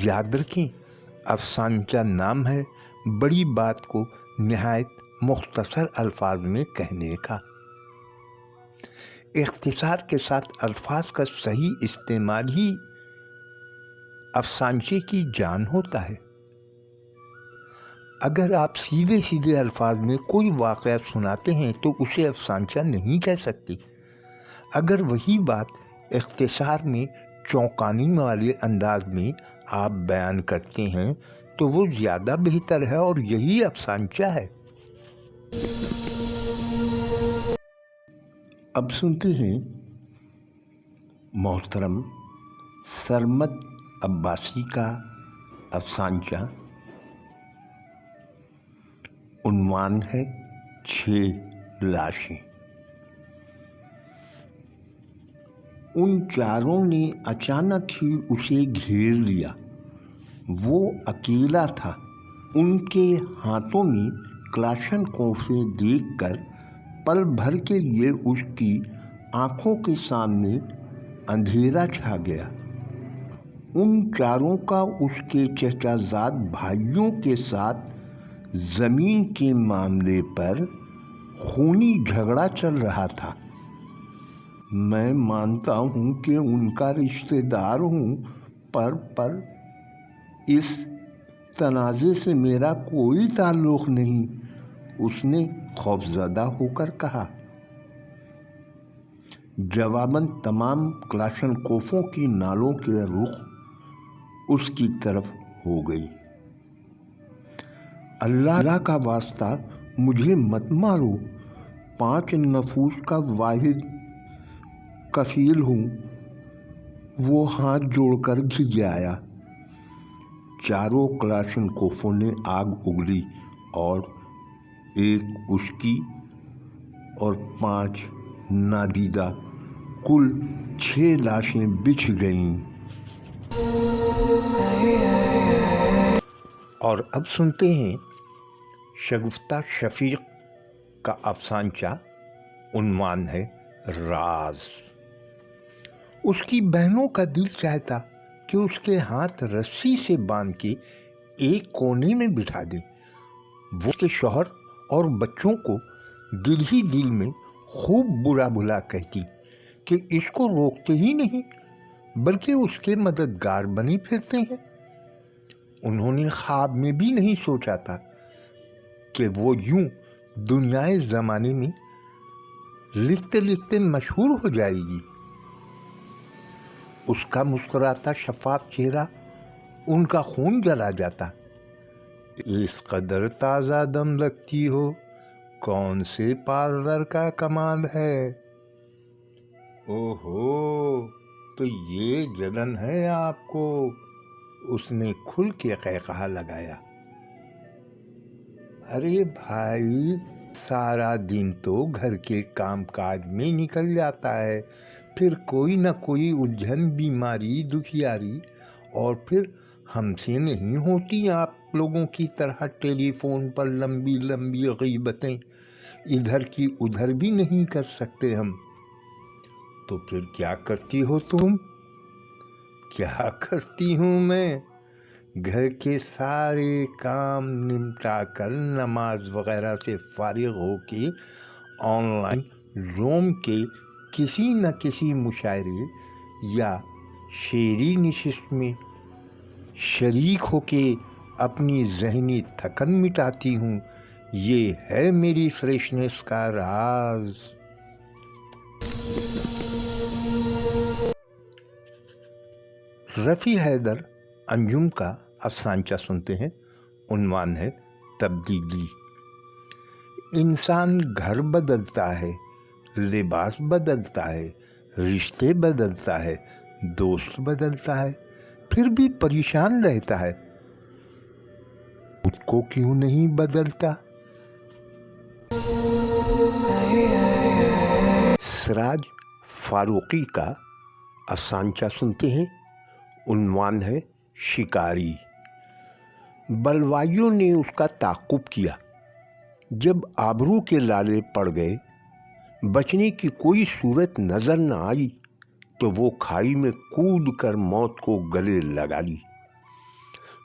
یاد رکھیں، افسانچہ نام ہے بڑی بات کو نہایت مختصر الفاظ میں کہنے کا۔ اختصار کے ساتھ الفاظ کا صحیح استعمال ہی افسانچے کی جان ہوتا ہے۔ اگر آپ سیدھے سیدھے الفاظ میں کوئی واقعہ سناتے ہیں تو اسے افسانچہ نہیں کہہ سکتے۔ اگر وہی بات اختصار میں چونکانے والے انداز میں آپ بیان کرتے ہیں تو وہ زیادہ بہتر ہے اور یہی افسانچہ ہے۔ اب سنتے ہیں محترم سرمد عباسی کا افسانچہ، عنوان ہے 6 لاشیں۔ ان چاروں نے اچانک ہی اسے گھیر لیا۔ وہ اکیلا تھا۔ ان کے ہاتھوں میں کلاشنکوفیں دیکھ کر پل بھر کے لیے اس کی آنکھوں کے سامنے اندھیرا چھا گیا۔ ان چاروں کا اس کے چچا زاد بھائیوں کے ساتھ زمین کے معاملے پر خونی جھگڑا چل رہا تھا۔ میں مانتا ہوں کہ ان کا رشتہ دار ہوں، پر اس تنازع سے میرا کوئی تعلق نہیں، اس نے خوفزدہ ہو کر کہا۔ جواباً تمام کلاشنکوفوں کی نالوں کے رخ اس کی طرف ہو گئی۔ اللہ کا واسطہ مجھے مت مارو، 5 نفوس کا واحد کفیل ہوں۔ وہ ہاتھ جوڑ کر گھگرایا۔ چاروں کلاشنکوفوں نے آگ اگلی اور ایک اس کی اور 5 نادیدہ، کل 6 لاشیں بچھ گئیں۔ اور اب سنتے ہیں شگفتہ شفیق کا افسانچہ، عنوان ہے راز۔ اس کی بہنوں کا دل چاہتا کہ اس کے ہاتھ رسی سے باندھ کے ایک کونے میں بٹھا دیں۔ وہ اس کے شوہر اور بچوں کو دل ہی دل میں خوب برا بھلا کہتی کہ اس کو روکتے ہی نہیں بلکہ اس کے مددگار بنے پھرتے ہیں۔ انہوں نے خواب میں بھی نہیں سوچا تھا کہ وہ یوں دنیائے زمانے میں لکھتے لکھتے مشہور ہو جائے گی۔ اس کا مسکراتا شفاف چہرہ ان کا خون جلا جاتا۔ اس قدر تازہ دم لگتی ہو، کون سے پارلر کا کمال ہے؟ اوہو، تو یہ جلن ہے آپ کو؟ اس نے کھل کے قہقہا لگایا۔ ارے بھائی، سارا دن تو گھر کے کام کاج میں نکل جاتا ہے، پھر کوئی نہ کوئی الجھن، بیماری، دکھیاری، اور پھر ہم سے نہیں ہوتی آپ لوگوں کی طرح ٹیلی فون پر لمبی لمبی غیبتیں، ادھر کی ادھر بھی نہیں کر سکتے ہم۔ تو پھر کیا کرتی ہو تم؟ کیا کرتی ہوں میں؟ گھر کے سارے کام نمٹا کر نماز وغیرہ سے فارغ ہو کے آن لائن روم کے کسی نہ کسی مشاعرے یا شعری نشست میں شریک ہو کے اپنی ذہنی تھکن مٹاتی ہوں۔ یہ ہے میری فریشنس کا راز۔ رفیع حیدر انجم کا افسانچہ سنتے ہیں، عنوان ہے تبدیلی۔ انسان گھر بدلتا ہے، لباس بدلتا ہے، رشتے بدلتا ہے، دوست بدلتا ہے، پھر بھی پریشان رہتا ہے۔ خود کو کیوں نہیں بدلتا؟ سراج فاروقی کا افسانچہ سنتے ہیں، عنوان ہے شکاری۔ بلوائیوں نے اس کا تعاقب کیا۔ جب آبرو کے لالے پڑ گئے، بچنے کی کوئی صورت نظر نہ آئی تو وہ کھائی میں کود کر موت کو گلے لگا لی۔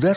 10